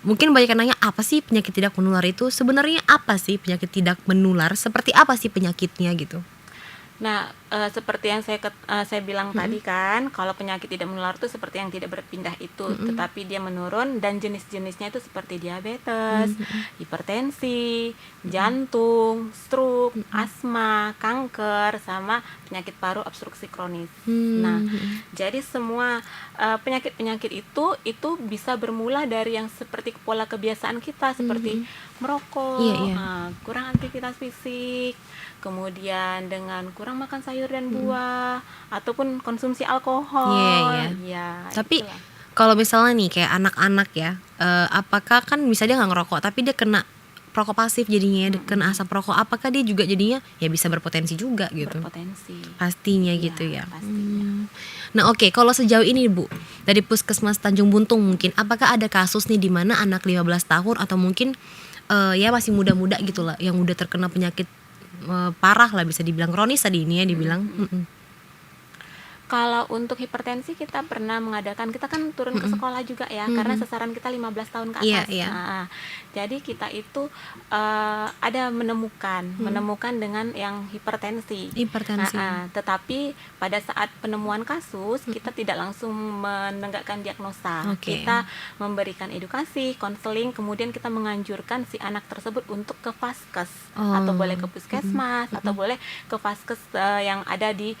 Mungkin banyak yang nanya, apa sih penyakit tidak menular itu? Sebenarnya apa sih penyakit tidak menular? Seperti apa sih penyakitnya gitu? Nah, seperti yang saya bilang tadi kan, kalau penyakit tidak menular itu seperti yang tidak berpindah itu, tetapi dia menurun dan jenis-jenisnya itu seperti diabetes, hipertensi, jantung, stroke, asma, kanker, sama penyakit paru obstruksi kronis. Nah, jadi semua penyakit-penyakit itu bisa bermula dari yang seperti pola kebiasaan kita, seperti merokok, Iya, iya. kurang aktivitas fisik, kemudian dengan kurang makan sayur dan buah, ataupun konsumsi alkohol. Iya, iya. Ya, Tapi itulah. kalau misalnya nih kayak anak-anak ya, apakah kan bisa dia nggak ngerokok tapi dia kena perokok pasif jadinya, dia kena asap rokok, apakah dia juga jadinya ya bisa berpotensi juga gitu? Berpotensi. Pastinya Iya, gitu ya. pastinya. Nah oke, kalau sejauh ini Bu, dari Puskesmas Tanjung Buntung mungkin, apakah ada kasus nih di mana anak 15 tahun atau mungkin ya masih muda-muda gitu lah, yang udah terkena penyakit parah lah, bisa dibilang kronis tadi ini ya dibilang. Kalau untuk hipertensi kita pernah mengadakan, kita kan turun ke sekolah juga ya, karena sasaran kita 15 tahun ke Iya, atas. iya. Nah, jadi kita itu ada menemukan dengan yang hipertensi. Hipertensi. Tetapi pada saat penemuan kasus kita tidak langsung menegakkan diagnosa. Oke. Kita memberikan edukasi, konseling, kemudian kita menganjurkan si anak tersebut untuk ke vaskes, atau boleh ke puskesmas, atau boleh ke vaskes yang ada di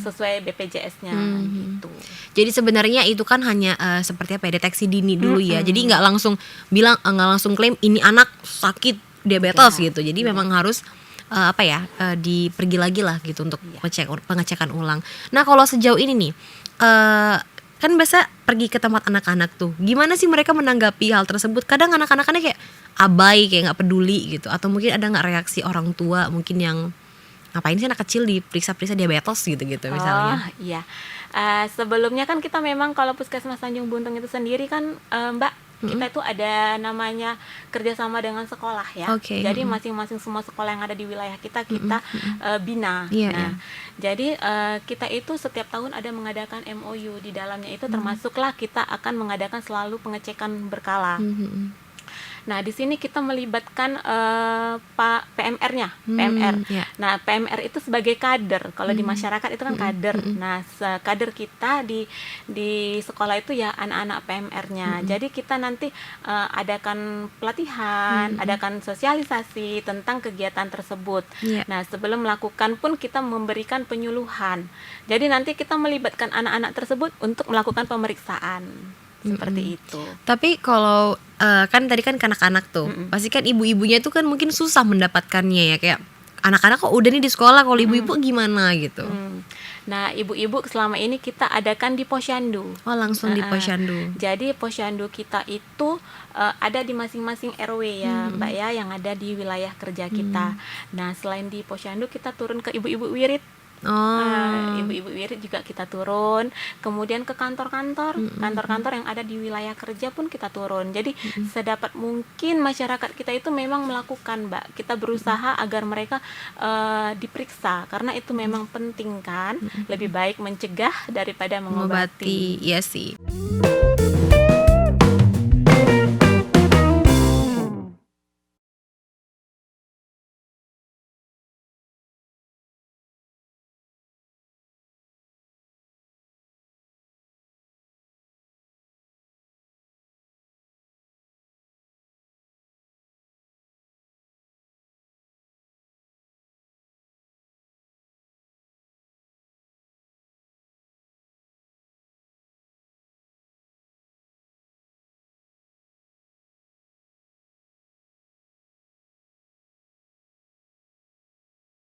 sesuai BPJS-nya gitu. Jadi sebenarnya itu kan hanya seperti apa ya, deteksi dini dulu ya. Jadi nggak langsung bilang, nggak langsung klaim ini anak sakit diabetes gitu. Jadi memang harus pergi lagi lah gitu untuk pengecekan ulang. Nah kalau sejauh ini nih, kan biasa pergi ke tempat anak-anak tuh, gimana sih mereka menanggapi hal tersebut? Kadang anak-anaknya kayak abai, kayak nggak peduli gitu. Atau mungkin ada nggak reaksi orang tua mungkin yang ngapain sih anak kecil diperiksa-periksa diabetes gitu misalnya? Oh iya, sebelumnya kan kita memang kalau Puskesmas Tanjung Buntung itu sendiri kan Mbak, kita itu ada namanya kerjasama dengan sekolah ya. Oke. Jadi masing-masing semua sekolah yang ada di wilayah kita bina. Iya, iya. Jadi kita itu setiap tahun ada mengadakan MOU, di dalamnya itu termasuklah kita akan mengadakan selalu pengecekan berkala. Nah, di sini kita melibatkan Pak PMR-nya, PMR. Iya. Nah, PMR itu sebagai kader. Kalau di masyarakat itu kan kader. Nah, kader kita di sekolah itu ya anak-anak PMR-nya. Jadi kita nanti adakan pelatihan, adakan sosialisasi tentang kegiatan tersebut. Iya. Nah, sebelum melakukan pun kita memberikan penyuluhan. Jadi nanti kita melibatkan anak-anak tersebut untuk melakukan pemeriksaan. Seperti itu. Tapi kalau kan tadi kan anak-anak tuh, pasti kan ibu-ibunya tuh kan mungkin susah mendapatkannya ya, kayak anak-anak kok udah nih di sekolah, kalau ibu-ibu gimana gitu? Nah, ibu-ibu selama ini kita adakan di posyandu. Oh langsung di posyandu. Jadi posyandu kita itu ada di masing-masing RW ya, Mbak ya, yang ada di wilayah kerja kita. Nah, selain di posyandu kita turun ke ibu-ibu wirid. Ibu-ibu wirid juga kita turun, kemudian ke kantor-kantor yang ada di wilayah kerja pun kita turun. Jadi sedapat mungkin masyarakat kita itu memang melakukan, Mbak. Kita berusaha agar mereka diperiksa, karena itu memang penting kan. Lebih baik mencegah daripada mengobati. Iya sih.